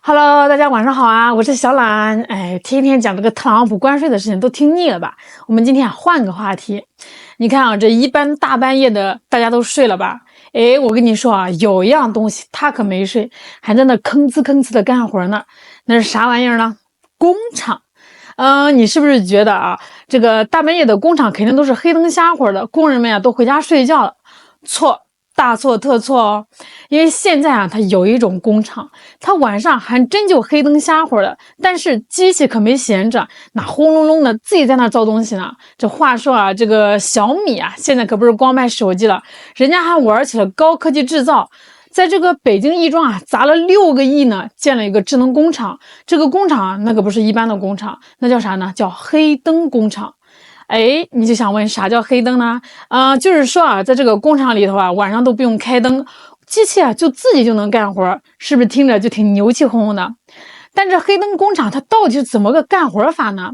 Hello， 大家晚上好啊，我是小懒。天天讲这个特朗普关税的事情都听腻了吧？我们今天换个话题。你看啊，这一般大半夜的大家都睡了吧？我跟你说啊，有一样东西他可没睡，还在那吭哧吭哧的干活呢。那是啥玩意儿呢？工厂。你是不是觉得啊，这个大半夜的工厂肯定都是黑灯瞎火的，工人们啊都回家睡觉了？错。大错特错哦，因为现在啊，它有一种工厂，它晚上还真就黑灯瞎火的，但是机器可没闲着，那轰隆隆的自己在那造东西呢。这话说啊，这个小米啊，现在可不是光卖手机了，人家还玩起了高科技制造，在这个北京亦庄啊，砸了6个亿呢，建了一个智能工厂。这个工厂啊，那可不是一般的工厂，那叫啥呢？叫黑灯工厂。你就想问啥叫黑灯呢？就是说啊，在这个工厂里头啊，晚上都不用开灯，机器啊就自己就能干活，是不是听着就挺牛气哄哄的？但这黑灯工厂它到底是怎么个干活法呢？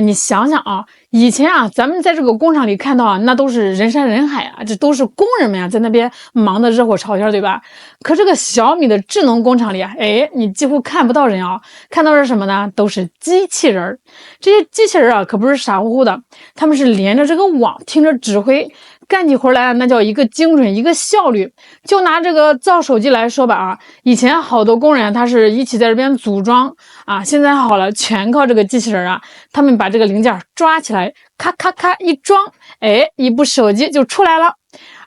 你想想啊，以前啊，咱们在这个工厂里看到啊，那都是人山人海啊，这都是工人们啊，在那边忙得热火朝天，对吧？可这个小米的智能工厂里啊，你几乎看不到人啊，看到是什么呢？都是机器人儿。这些机器人啊，可不是傻乎乎的，他们是连着这个网，听着指挥，干起活来那叫一个精准，一个效率。就拿这个造手机来说吧啊，以前好多工人他是一起在这边组装啊，现在好了，全靠这个机器人啊，他们把这个零件抓起来，咔咔咔一装，一部手机就出来了。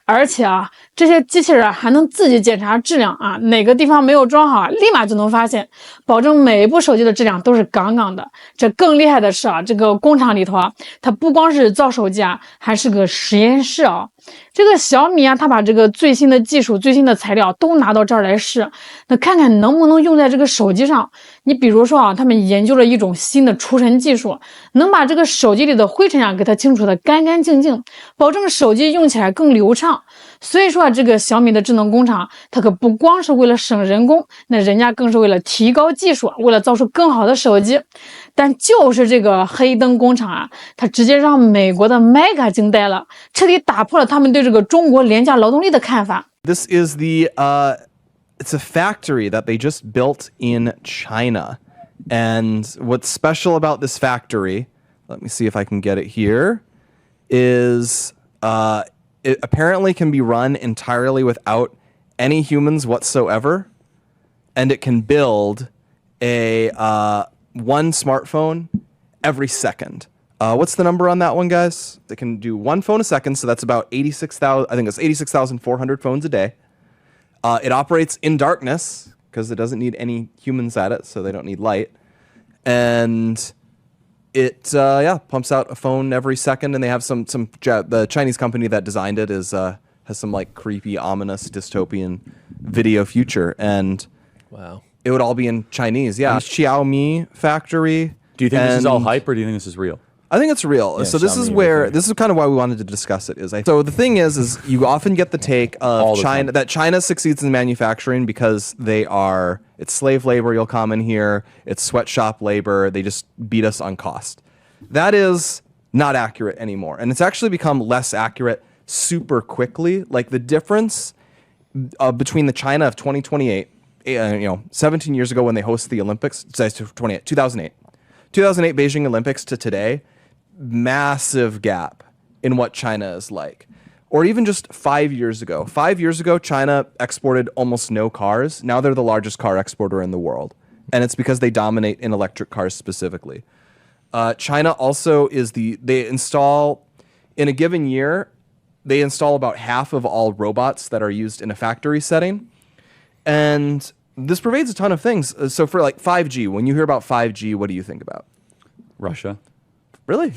而且啊，这些机器人啊还能自己检查质量啊，哪个地方没有装好啊，立马就能发现，保证每一部手机的质量都是杠杠的。这更厉害的是啊，这个工厂里头啊，它不光是造手机啊，还是个实验室啊。这个小米啊，它把这个最新的技术、最新的材料都拿到这儿来试，那看看能不能用在这个手机上。你比如说啊，他们研究了一种新的除尘技术，能把这个手机里的灰尘啊给它清除的干干净净，保证手机用起来更流畅。所以说啊，这个小米的智能工厂，它可不光是为了省人工，那人家更是为了提高技术，为了造出更好的手机。但就是这个黑灯工厂啊，它直接让美国的 Maga 惊呆了，彻底打破了他们对这个中国廉价劳动力的看法。This is it's a factory that they just built in China. And what's special about this factory, let me see if I can get it here, is it apparently can be run entirely without any humans whatsoever. And it can build one smartphone every second. What's the number on that one, guys? It can do one phone a second, so that's about 86,000. I think it's 86,400 phones a day. It operates in darkness because it doesn't need any humans at it, so they don't need light. And it pumps out a phone every second. And they have the Chinese company that designed it has some like creepy, ominous, dystopian video future. And wow. It would all be in Chinese. Yeah. Xiaomi factory. Do you think this is all hype, or do you think this is real? I think it's real. Yeah, so this is kind of why we wanted to discuss it. So the thing is you often get the take of China that China succeeds in manufacturing because it's slave labor. You'll come in here. It's sweatshop labor. They just beat us on cost. That is not accurate anymore. And it's actually become less accurate super quickly. Like the difference between the China of 2028, 17 years ago when they hosted the Olympics, 2008 Beijing Olympics to today, massive gap in what China is like. Or even just 5 years ago. 5 years ago, China exported almost no cars. Now they're the largest car exporter in the world. And it's because they dominate in electric cars specifically. China also they install, in a given year, they install about half of all robots that are used in a factory setting. And this pervades a ton of things. So for like 5G, when you hear about 5G, what do you think about? Russia. Really?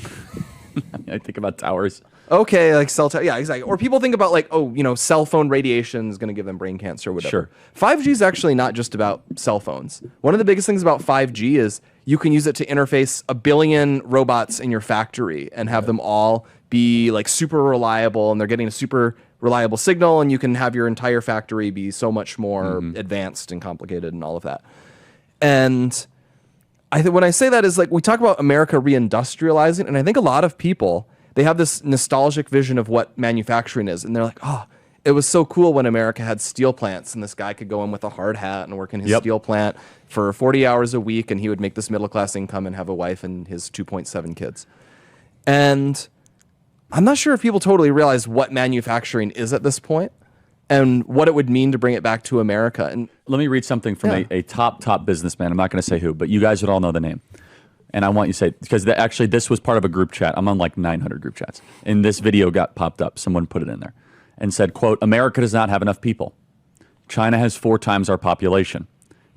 I think about towers. Okay, like cell tower. Yeah, exactly. Or people think about like, cell phone radiation is going to give them brain cancer or whatever. Sure. 5G is actually not just about cell phones. One of the biggest things about 5G is you can use it to interface 1 billion robots in your factory and have them all be like super reliable, and they're getting a super reliable signal, and you can have your entire factory be so much more advanced and complicated and all of that. And when I say that is like, we talk about America reindustrializing, and I think a lot of people, they have this nostalgic vision of what manufacturing is, and they're like, it was so cool when America had steel plants and this guy could go in with a hard hat and work in his steel plant for 40 hours a week, and he would make this middle-class income and have a wife and his 2.7 kids. And I'm not sure if people totally realize what manufacturing is at this point and what it would mean to bring it back to America. And let me read something from a top businessman. I'm not going to say who, but you guys would all know the name. And I want you to say, because actually this was part of a group chat. I'm on like 900 group chats. And this video got popped up. Someone put it in there and said, quote, America does not have enough people. China has 4 times our population.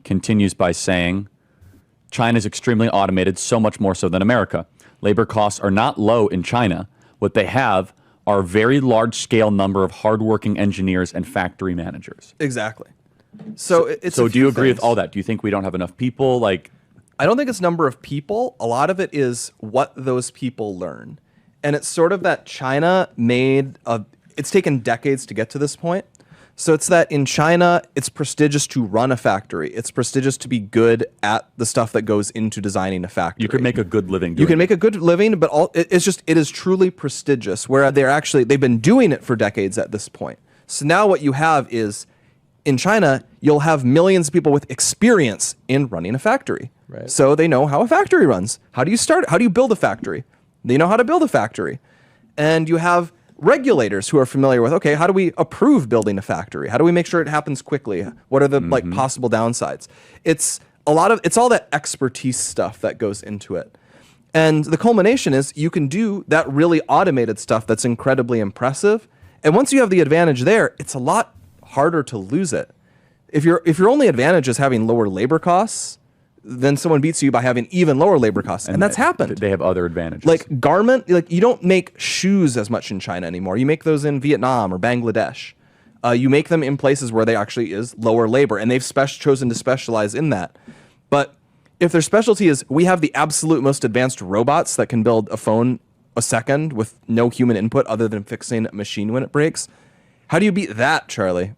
Continues by saying, China is extremely automated, so much more so than America. Labor costs are not low in China. What they have are a very large-scale number of hardworking engineers and factory managers. Exactly. So do you agree with all that? Do you think we don't have enough people? Like, I don't think it's number of people. A lot of it is what those people learn. And it's sort of that China it's taken decades to get to this point. So it's that in China, it's prestigious to run a factory. It's prestigious to be good at the stuff that goes into designing a factory. You could make a good living. You can make a good living, but it is truly prestigious, where they've been doing it for decades at this point. So now what you have is, in China, you'll have millions of people with experience in running a factory. Right. So they know how a factory runs. How do you start it? How do you build a factory? They know how to build a factory. And you have regulators who are familiar with, okay, how do we approve building a factory? How do we make sure it happens quickly? What are the possible downsides? It's all that expertise stuff that goes into it. And the culmination is you can do that really automated stuff that's incredibly impressive. And once you have the advantage there, it's a lot harder to lose it. If your only advantage is having lower labor costs, then someone beats you by having even lower labor costs. And that's happened. They have other advantages. Like garment, like you don't make shoes as much in China anymore. You make those in Vietnam or Bangladesh. You make them in places where there actually is lower labor, and they've chosen to specialize in that. But if their specialty is, we have the absolute most advanced robots that can build a phone a second with no human input other than fixing a machine when it breaks, how do you beat that, Charlie?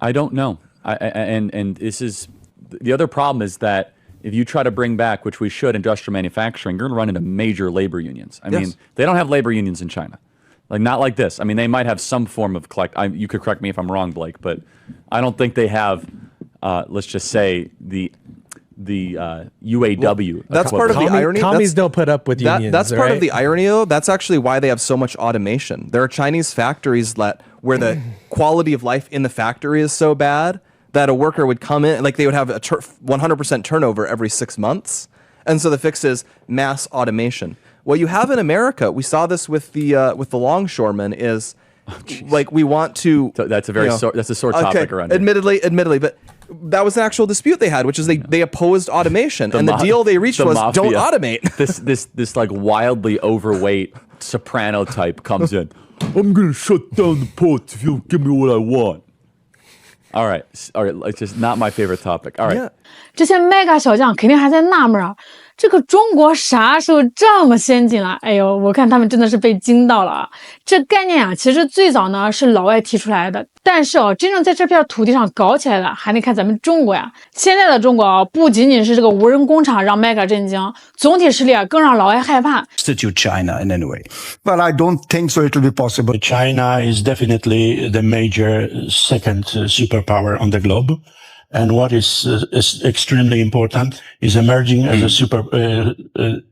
I don't know. And this is... The other problem is that if you try to bring back, which we should, industrial manufacturing, you're going to run into major labor unions. I mean, they don't have labor unions in China. Like, not like this. I mean, they might have some form of you could correct me if I'm wrong, Blake, but I don't think they have, let's just say, the UAW. Well, that's part of the irony. Commies don't put up with unions. That's part of the irony, though. That's actually why they have so much automation. There are Chinese factories where the quality of life in the factory is so bad that a worker would come in, like they would have a 100% turnover every 6 months. And so the fix is mass automation. What you have in America, we saw this with the longshoremen, is like we want to... So that's a sore topic around here. Admittedly, but that was an actual dispute they had, which is they opposed automation. The deal they reached was mafia. Don't automate. This like wildly overweight soprano type comes in. I'm going to shut down the ports if you don't give me what I want. All right. It's just not my favorite topic. All right. Yeah. 这些 Maga 小将肯定还在纳闷啊，这个中国啥时候这么先进了？哎呦，我看他们真的是被惊到了啊！这概念啊，其实最早呢是老外提出来的，但是真正在这片土地上搞起来的，还得看咱们中国呀。现在的中国啊，不仅仅是这个无人工厂让 Maga 震惊，总体实力啊更让老外害怕。Substitute China in any way? Well, I don't think so. It will be possible. China is definitely the major second superpower on the globe. And what is extremely important is emerging as a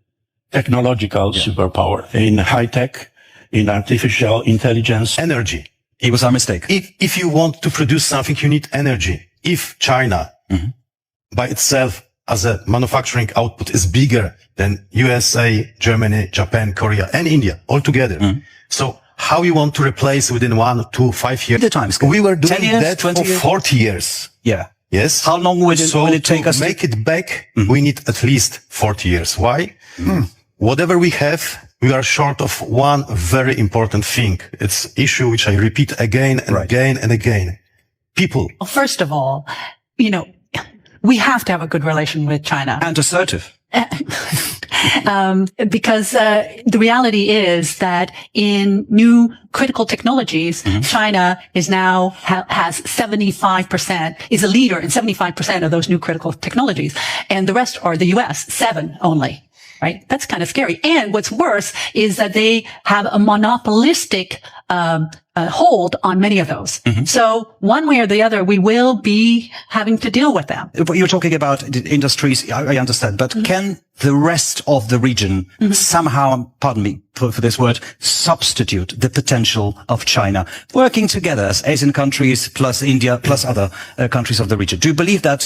technological superpower in high tech, in artificial intelligence. Energy. It was our mistake. If you want to produce something, you need energy. If China by itself as a manufacturing output is bigger than USA, Germany, Japan, Korea, and India all together. So how you want to replace within 1 to 5 years? The times. We were doing 10 years, that 20 for years? 40 years. Yeah. Yes. How long will it take us to make it back? We need at least 40 years. Why? Whatever we have, we are short of one very important thing. It's issue which I repeat again and again and again. People. Well, first of all, we have to have a good relation with China. And assertive. Because the reality is that in new critical technologies, China is now has 75%, is a leader in 75% of those new critical technologies. And the rest are the US, 7 only. right? That's kind of scary. And what's worse is that they have a monopolistic hold on many of those. So one way or the other, we will be having to deal with them. You're talking about the industries, I understand, but can the rest of the region somehow, pardon me for this word, substitute the potential of China, working together as Asian countries plus India plus other countries of the region? Do you believe that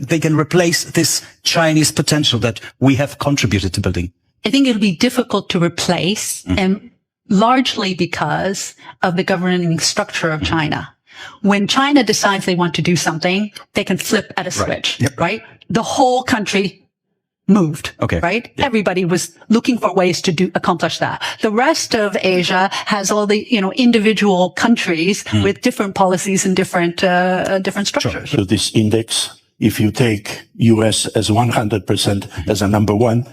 they can replace this Chinese potential that we have contributed to building? I think it'll be difficult to replace, and largely because of the governing structure of China. When China decides they want to do something, they can flip at a switch, right? The whole country moved, right? Yep. Everybody was looking for ways to accomplish that. The rest of Asia has all the, individual countries with different policies and different structures. So this index, if you take US as 100% as a number one,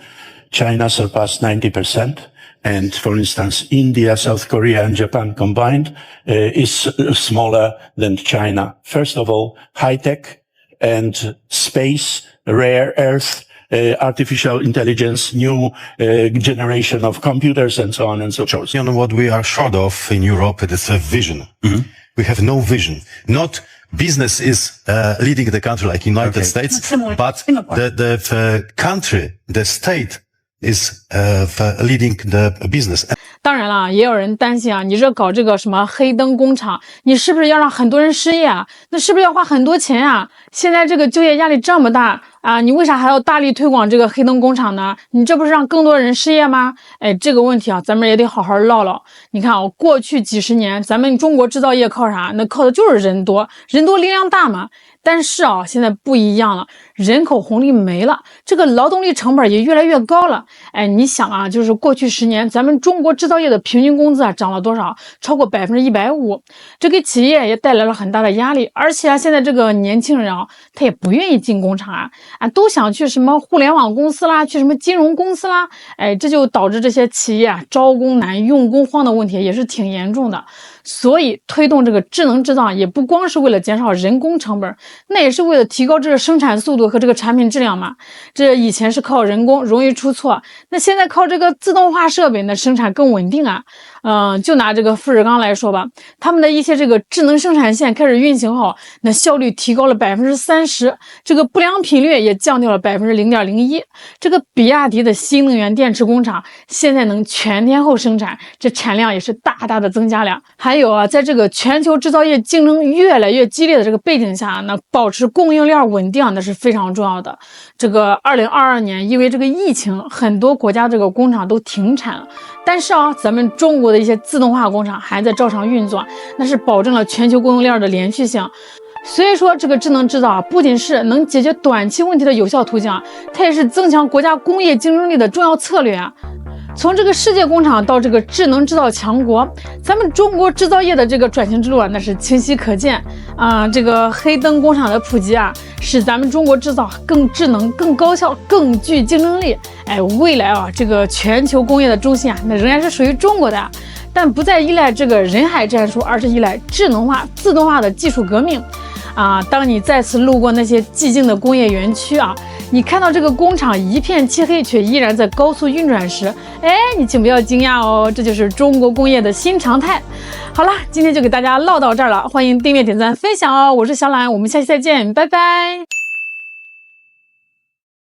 China surpassed 90%. And for instance, India, South Korea, and Japan combined is smaller than China. First of all, high tech and space, rare earth, artificial intelligence, new generation of computers, and so on and so forth. What we are short of in Europe is a vision. We have no vision. Not business is leading the country like United States, but the country, the state, is leading the business. 当然了，也有人担心啊，你这搞这个什么黑灯工厂，你是不是要让很多人失业啊？那是不是要花很多钱啊？现在这个就业压力这么大啊，你为啥还要大力推广这个黑灯工厂呢？你这不是让更多人失业吗？哎，这个问题啊，咱们也得好好唠唠。你看啊，过去几十年，咱们中国制造业靠啥？那靠的就是人多，人多力量大嘛。但是啊，现在不一样了，人口红利没了，这个劳动力成本也越来越高了。哎，你想啊，就是过去10年，咱们中国制造业的平均工资啊涨了多少？超过150%，这给企业也带来了很大的压力。而且啊，现在这个年轻人啊，他也不愿意进工厂啊，都想去什么互联网公司啦，去什么金融公司啦。哎，这就导致这些企业啊招工难、用工荒的问题也是挺严重的。所以推动这个智能制造也不光是为了减少人工成本，那也是为了提高这个生产速度和这个产品质量嘛。这以前是靠人工容易出错，那现在靠这个自动化设备，那生产更稳定啊。就拿这个富士康来说吧，他们的一些这个智能生产线开始运行后，那效率提高了30%，这个不良品率也降掉了0.01%。这个比亚迪的新能源电池工厂现在能全天候生产，这产量也是大大的增加了。还有啊，在这个全球制造业竞争越来越激烈的这个背景下，那保持供应链稳定那是非常重要的。这个2022年因为这个疫情，很多国家这个工厂都停产了，但是啊，咱们中国的一些自动化工厂还在照常运作，那是保证了全球供应链的连续性。所以说，这个智能制造啊，不仅是能解决短期问题的有效途径啊，它也是增强国家工业竞争力的重要策略啊。从这个世界工厂到这个智能制造强国，咱们中国制造业的这个转型之路啊，那是清晰可见啊。这个黑灯工厂的普及啊，使咱们中国制造更智能、更高效、更具竞争力。哎，未来啊，这个全球工业的中心啊，那仍然是属于中国的，但不再依赖这个人海战术，而是依赖智能化、自动化的技术革命。啊，当你再次路过那些寂静的工业园区啊，你看到这个工厂一片漆黑，却依然在高速运转时，哎，你请不要惊讶哦，这就是中国工业的新常态。好了，今天就给大家唠到这儿了，欢迎订阅、点赞、分享哦，我是小懒，我们下期再见，拜拜。